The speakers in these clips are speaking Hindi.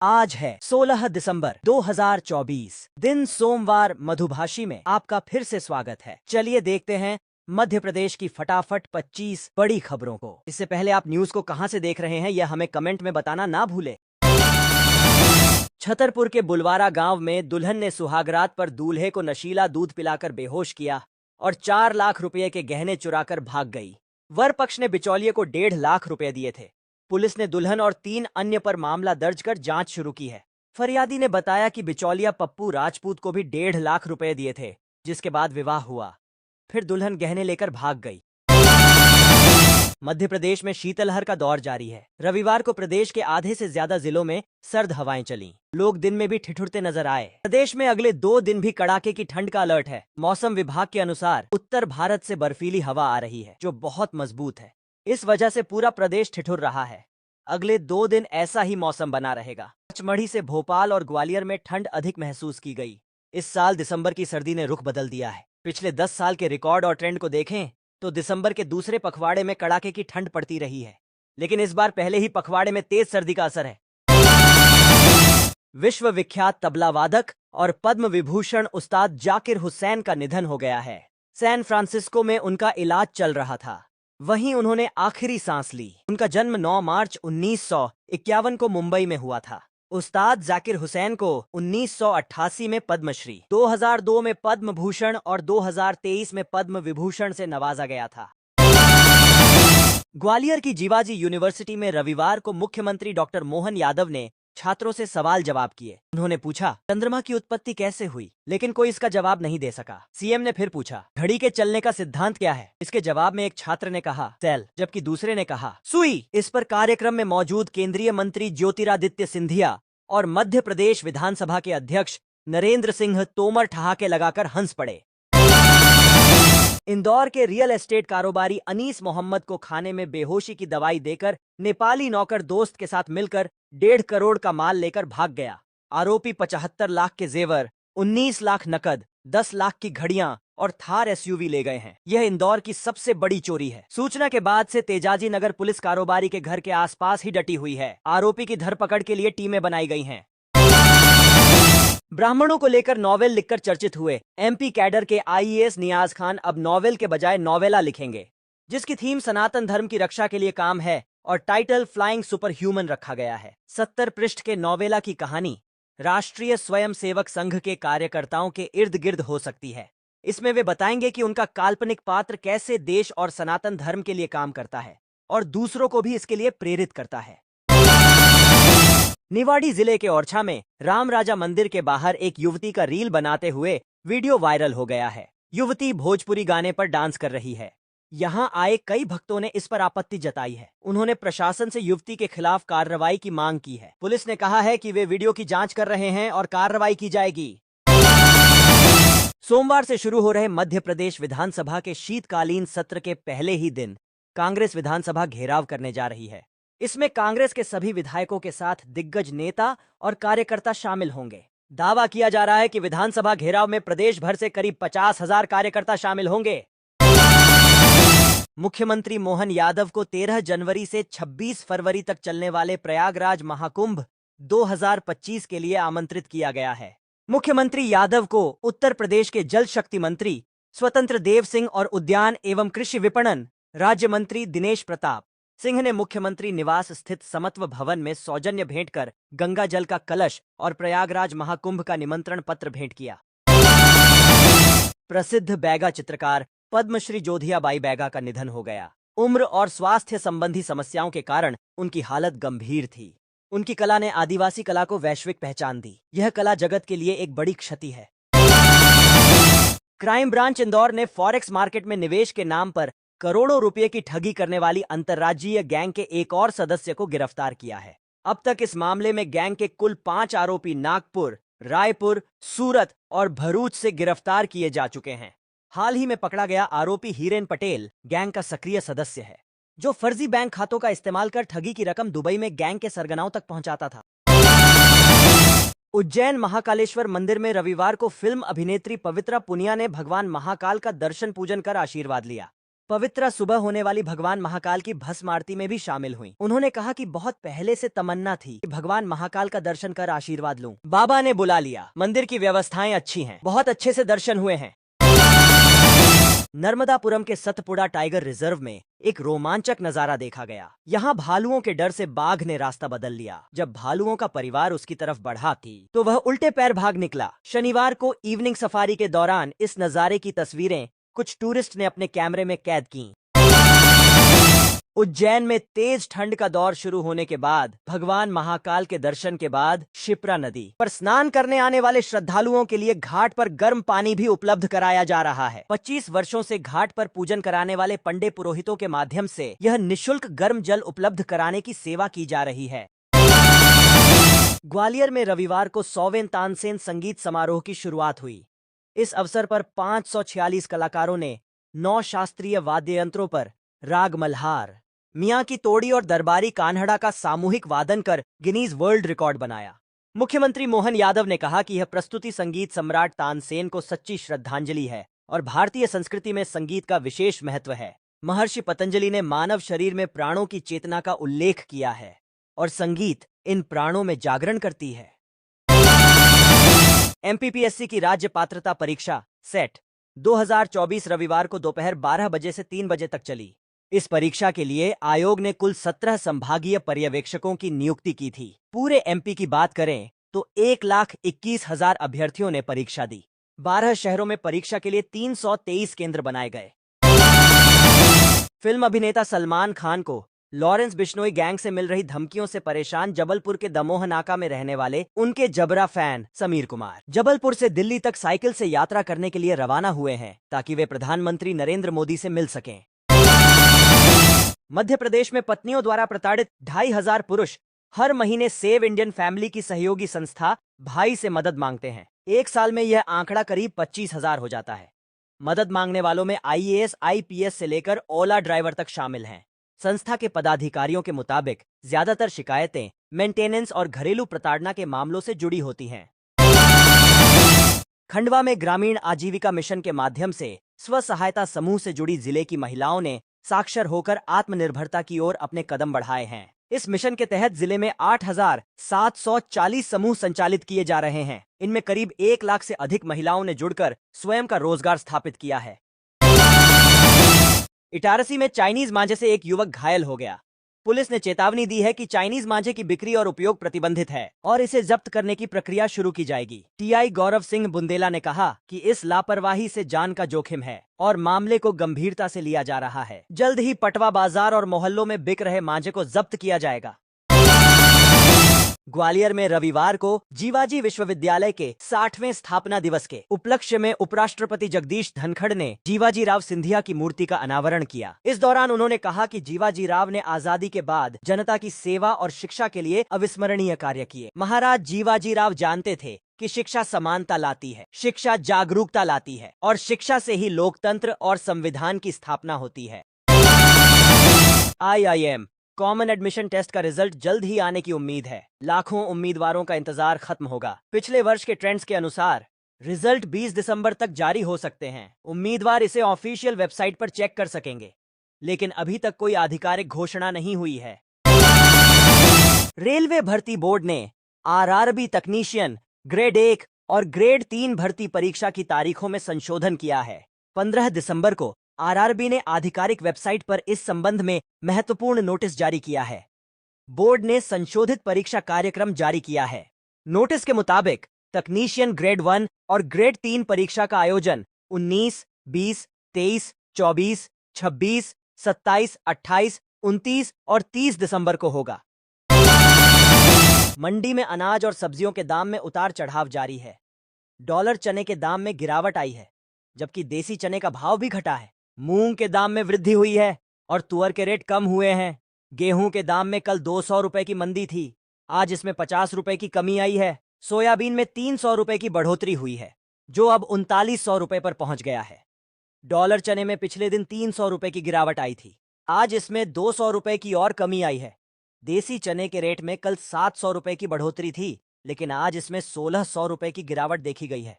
आज है 16 दिसंबर 2024, दिन सोमवार। मधुभाषी में आपका फिर से स्वागत है। चलिए देखते हैं मध्य प्रदेश की फटाफट 25 बड़ी खबरों को। इससे पहले आप न्यूज को कहां से देख रहे हैं यह हमें कमेंट में बताना ना भूले। छतरपुर के बुलवारा गांव में दुल्हन ने सुहागरात पर दूल्हे को नशीला दूध पिलाकर बेहोश किया और 4 लाख रुपए के गहने चुराकर भाग गई। वर पक्ष ने बिचौलिए को 1.5 लाख रुपए दिए थे। पुलिस ने दुल्हन और 3 अन्य पर मामला दर्ज कर जांच शुरू की है। फरियादी ने बताया कि बिचौलिया पप्पू राजपूत को भी 1.5 लाख रुपए दिए थे, जिसके बाद विवाह हुआ। फिर दुल्हन गहने लेकर भाग गई। मध्य प्रदेश में शीतलहर का दौर जारी है। रविवार को प्रदेश के आधे से ज्यादा जिलों में सर्द हवाएं चलीं। लोग दिन में भी ठिठुरते नजर आए। प्रदेश में अगले 2 दिन भी कड़ाके की ठंड का अलर्ट है। मौसम विभाग के अनुसार उत्तर भारत से बर्फीली हवा आ रही है, जो बहुत मजबूत है। इस वजह से पूरा प्रदेश ठिठुर रहा है। अगले 2 दिन ऐसा ही मौसम बना रहेगा। पचमढ़ी से भोपाल और ग्वालियर में ठंड अधिक महसूस की गई। इस साल दिसंबर की सर्दी ने रुख बदल दिया है। पिछले 10 साल के रिकॉर्ड और ट्रेंड को देखें तो दिसंबर के दूसरे पखवाड़े में कड़ाके की ठंड पड़ती रही है, लेकिन इस बार पहले ही पखवाड़े में तेज सर्दी का असर है। विश्व विख्यात तबला वादक और पद्म विभूषण उस्ताद जाकिर हुसैन का निधन हो गया है। सैन फ्रांसिस्को में उनका इलाज चल रहा था, वहीं उन्होंने आखिरी सांस ली। उनका जन्म 9 मार्च 1951 को मुंबई में हुआ था। उस्ताद जाकिर हुसैन को 1988 में पद्मश्री, 2002 में पद्म भूषण और 2023 में पद्म विभूषण से नवाजा गया था। ग्वालियर की जीवाजी यूनिवर्सिटी में रविवार को मुख्यमंत्री डॉक्टर मोहन यादव ने छात्रों से सवाल जवाब किए। उन्होंने पूछा, चंद्रमा की उत्पत्ति कैसे हुई, लेकिन कोई इसका जवाब नहीं दे सका। सीएम ने फिर पूछा, घड़ी के चलने का सिद्धांत क्या है। इसके जवाब में एक छात्र ने कहा सेल, जबकि दूसरे ने कहा सुई। इस पर कार्यक्रम में मौजूद केंद्रीय मंत्री ज्योतिरादित्य सिंधिया और मध्य प्रदेश विधानसभा के अध्यक्ष नरेंद्र सिंह तोमर ठहाके लगाकर हंस पड़े। इंदौर के रियल एस्टेट कारोबारी अनीस मोहम्मद को खाने में बेहोशी की दवाई देकर नेपाली नौकर दोस्त के साथ मिलकर 1.5 करोड़ का माल लेकर भाग गया। आरोपी 75 लाख के जेवर, 19 लाख नकद, 10 लाख की घड़ियां और थार एसयूवी ले गए हैं। यह इंदौर की सबसे बड़ी चोरी है। सूचना के बाद से तेजाजी नगर पुलिस कारोबारी के घर के आसपास ही डटी हुई है। आरोपी की धरपकड़ के लिए टीमें बनाई गई हैं। ब्राह्मणों को लेकर नॉवेल लिखकर चर्चित हुए एमपी कैडर के आईएएस नियाज खान अब नॉवेल के बजाय नॉवेला लिखेंगे, जिसकी थीम सनातन धर्म की रक्षा के लिए काम है और टाइटल फ्लाइंग सुपर ह्यूमन रखा गया है। 70 पृष्ठ के नॉवेला की कहानी राष्ट्रीय स्वयंसेवक संघ के कार्यकर्ताओं के इर्द गिर्द हो सकती है। इसमें वे बताएंगे कि उनका काल्पनिक पात्र कैसे देश और सनातन धर्म के लिए काम करता है और दूसरों को भी इसके लिए प्रेरित करता है। निवाड़ी जिले के ओरछा में राम राजा मंदिर के बाहर एक युवती का रील बनाते हुए वीडियो वायरल हो गया है। युवती भोजपुरी गाने पर डांस कर रही है। यहां आए कई भक्तों ने इस पर आपत्ति जताई है। उन्होंने प्रशासन से युवती के खिलाफ कार्रवाई की मांग की है। पुलिस ने कहा है कि वे वीडियो की जांच कर रहे हैं और कार्रवाई की जाएगी। सोमवार से शुरू हो रहे मध्य प्रदेश विधानसभा के शीतकालीन सत्र के पहले ही दिन कांग्रेस विधानसभा घेराव करने जा रही है। इसमें कांग्रेस के सभी विधायकों के साथ दिग्गज नेता और कार्यकर्ता शामिल होंगे। दावा किया जा रहा है कि विधानसभा घेराव में प्रदेश भर से करीब 50,000 कार्यकर्ता शामिल होंगे। मुख्यमंत्री मोहन यादव को 13 जनवरी से 26 फरवरी तक चलने वाले प्रयागराज महाकुंभ 2025 के लिए आमंत्रित किया गया है। मुख्यमंत्री यादव को उत्तर प्रदेश के जल शक्ति मंत्री स्वतंत्र देव सिंह और उद्यान एवं कृषि विपणन राज्य मंत्री दिनेश प्रताप सिंह ने मुख्यमंत्री निवास स्थित समत्व भवन में सौजन्य भेंट कर गंगा जल का कलश और प्रयागराज महाकुंभ का निमंत्रण पत्र भेंट किया। प्रसिद्ध बैगा चित्रकार पद्मश्री जोधियाबाई बैगा का निधन हो गया। उम्र और स्वास्थ्य संबंधी समस्याओं के कारण उनकी हालत गंभीर थी। उनकी कला ने आदिवासी कला को वैश्विक पहचान दी। यह कला जगत के लिए एक बड़ी क्षति है। क्राइम ब्रांच इंदौर ने फॉरेक्स मार्केट में निवेश के नाम पर करोड़ों रुपए की ठगी करने वाली अंतर्राज्यीय गैंग के एक और सदस्य को गिरफ्तार किया है। अब तक इस मामले में गैंग के कुल 5 आरोपी नागपुर, रायपुर, सूरत और भरूच से गिरफ्तार किए जा चुके हैं। हाल ही में पकड़ा गया आरोपी हीरेन पटेल गैंग का सक्रिय सदस्य है, जो फर्जी बैंक खातों का इस्तेमाल कर ठगी की रकम दुबई में गैंग के सरगनाओं तक पहुंचाता था। उज्जैन महाकालेश्वर मंदिर में रविवार को फिल्म अभिनेत्री पवित्रा पुनिया ने भगवान महाकाल का दर्शन पूजन कर आशीर्वाद लिया। पवित्र सुबह होने वाली भगवान महाकाल की भस्म आरती में भी शामिल हुई। उन्होंने कहा कि बहुत पहले से तमन्ना थी कि भगवान महाकाल का दर्शन कर आशीर्वाद लूं। बाबा ने बुला लिया। मंदिर की व्यवस्थाएं अच्छी हैं, बहुत अच्छे से दर्शन हुए हैं। नर्मदापुरम के सतपुड़ा टाइगर रिजर्व में एक रोमांचक नजारा देखा गया। यहाँ भालुओं के डर से बाघ ने रास्ता बदल लिया। जब भालुओं का परिवार उसकी तरफ बढ़ा थी तो वह उल्टे पैर भाग निकला। शनिवार को इवनिंग सफारी के दौरान इस नजारे की तस्वीरें कुछ टूरिस्ट ने अपने कैमरे में कैद की। उज्जैन में तेज ठंड का दौर शुरू होने के बाद भगवान महाकाल के दर्शन के बाद शिप्रा नदी पर स्नान करने आने वाले श्रद्धालुओं के लिए घाट पर गर्म पानी भी उपलब्ध कराया जा रहा है। 25 वर्षों से घाट पर पूजन कराने वाले पंडे पुरोहितों के माध्यम से यह निःशुल्क गर्म जल उपलब्ध कराने की सेवा की जा रही है। ग्वालियर में रविवार को 100वें तानसेन संगीत समारोह की शुरुआत हुई। इस अवसर पर 546 कलाकारों ने 9 शास्त्रीय वाद्य यंत्रों पर राग मल्हार, मियां की तोड़ी और दरबारी कान्हड़ा का सामूहिक वादन कर गिनीज वर्ल्ड रिकॉर्ड बनाया। मुख्यमंत्री मोहन यादव ने कहा कि यह प्रस्तुति संगीत सम्राट तानसेन को सच्ची श्रद्धांजलि है और भारतीय संस्कृति में संगीत का विशेष महत्व है। महर्षि पतंजलि ने मानव शरीर में प्राणों की चेतना का उल्लेख किया है और संगीत इन प्राणों में जागरण करती है। एमपीपीएससी की राज्य पात्रता परीक्षा सेट 2024 रविवार को दोपहर 12 बजे से 3 बजे तक चली। इस परीक्षा के लिए आयोग ने कुल 17 संभागीय पर्यवेक्षकों की नियुक्ति की थी। पूरे एमपी की बात करें तो 1,21,000 अभ्यर्थियों ने परीक्षा दी। 12 शहरों में परीक्षा के लिए 323 केंद्र बनाए गए। फिल्म अभिनेता सलमान खान को लॉरेंस बिश्नोई गैंग से मिल रही धमकियों से परेशान जबलपुर के दमोह नाका में रहने वाले उनके जबरा फैन समीर कुमार जबलपुर से दिल्ली तक साइकिल से यात्रा करने के लिए रवाना हुए हैं ताकि वे प्रधानमंत्री नरेंद्र मोदी से मिल सकें। मध्य प्रदेश में पत्नियों द्वारा प्रताड़ित 2,500 पुरुष हर महीने सेव इंडियन फैमिली की सहयोगी संस्था भाई से मदद मांगते हैं। एक साल में यह आंकड़ा करीब 25,000 हो जाता है। मदद मांगने वालों में आईएएस, आईपीएस से लेकर ओला ड्राइवर तक शामिल हैं। संस्था के पदाधिकारियों के मुताबिक ज्यादातर शिकायतें मेंटेनेंस और घरेलू प्रताड़ना के मामलों से जुड़ी होती हैं। खंडवा में ग्रामीण आजीविका मिशन के माध्यम से स्व सहायता समूह से जुड़ी जिले की महिलाओं ने साक्षर होकर आत्मनिर्भरता की ओर अपने कदम बढ़ाए हैं। इस मिशन के तहत जिले में 8,740 समूह संचालित किए जा रहे हैं। इनमें करीब 1 लाख से अधिक महिलाओं ने जुड़कर स्वयं का रोजगार स्थापित किया है। इटारसी में चाइनीज मांझे से एक युवक घायल हो गया। पुलिस ने चेतावनी दी है कि चाइनीज मांझे की बिक्री और उपयोग प्रतिबंधित है और इसे जब्त करने की प्रक्रिया शुरू की जाएगी। टीआई गौरव सिंह बुंदेला ने कहा कि इस लापरवाही से जान का जोखिम है और मामले को गंभीरता से लिया जा रहा है। जल्द ही पटवा बाजार और मोहल्लों में बिक रहे मांझे को जब्त किया जाएगा। ग्वालियर में रविवार को जीवाजी विश्वविद्यालय के 60वें स्थापना दिवस के उपलक्ष्य में उपराष्ट्रपति जगदीश धनखड़ ने जीवाजी राव सिंधिया की मूर्ति का अनावरण किया। इस दौरान उन्होंने कहा कि जीवाजी राव ने आजादी के बाद जनता की सेवा और शिक्षा के लिए अविस्मरणीय कार्य किए। महाराज जीवाजी राव जानते थे कि शिक्षा समानता लाती है, शिक्षा जागरूकता लाती है और शिक्षा से ही लोकतंत्र और संविधान की स्थापना होती है। IIM कॉमन एडमिशन टेस्ट का रिजल्ट जल्द ही आने की उम्मीद है। लाखों उम्मीदवारों का इंतजार खत्म होगा। पिछले वर्ष के ट्रेंड्स के अनुसार रिजल्ट 20 दिसंबर तक जारी हो सकते हैं। उम्मीदवार इसे ऑफिशियल वेबसाइट पर चेक कर सकेंगे, लेकिन अभी तक कोई आधिकारिक घोषणा नहीं हुई है। रेलवे भर्ती बोर्ड ने आरआरबी तकनीशियन ग्रेड 1 और ग्रेड 3 भर्ती परीक्षा की तारीखों में संशोधन किया है। 15 दिसंबर को आरआरबी ने आधिकारिक वेबसाइट पर इस संबंध में महत्वपूर्ण नोटिस जारी किया है। बोर्ड ने संशोधित परीक्षा कार्यक्रम जारी किया है। नोटिस के मुताबिक तकनीशियन ग्रेड 1 और ग्रेड 3 परीक्षा का आयोजन 19, 20, 23, 24, 26, 27, 28, 29 और 30 दिसंबर को होगा। मंडी में अनाज और सब्जियों के दाम में उतार चढ़ाव जारी है। डॉलर चने के दाम में गिरावट आई है, जबकि देसी चने का भाव भी घटा है। मूंग के दाम में वृद्धि हुई है और तुअर के रेट कम हुए हैं। गेहूं के दाम में कल 200 रुपए की मंदी थी, आज इसमें 50 रुपए की कमी आई है। सोयाबीन में 300 रुपए की बढ़ोतरी हुई है, जो अब 3900 रुपए पर पहुंच गया है। डॉलर चने में पिछले दिन 300 रुपए की गिरावट आई थी, आज इसमें 200 रुपए की और कमी आई है। देसी चने के रेट में कल 700 रुपए की बढ़ोतरी थी, लेकिन आज इसमें 1600 रुपए की गिरावट देखी गई है।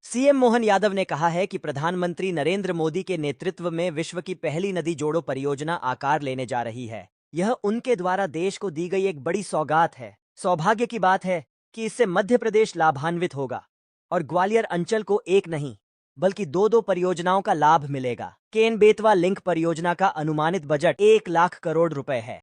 सीएम मोहन यादव ने कहा है कि प्रधानमंत्री नरेंद्र मोदी के नेतृत्व में विश्व की पहली नदी जोड़ो परियोजना आकार लेने जा रही है। यह उनके द्वारा देश को दी गई एक बड़ी सौगात है। सौभाग्य की बात है कि इससे मध्य प्रदेश लाभान्वित होगा और ग्वालियर अंचल को एक नहीं बल्कि दो दो परियोजनाओं का लाभ मिलेगा। केन बेतवा लिंक परियोजना का अनुमानित बजट 1 लाख करोड़ रुपए है।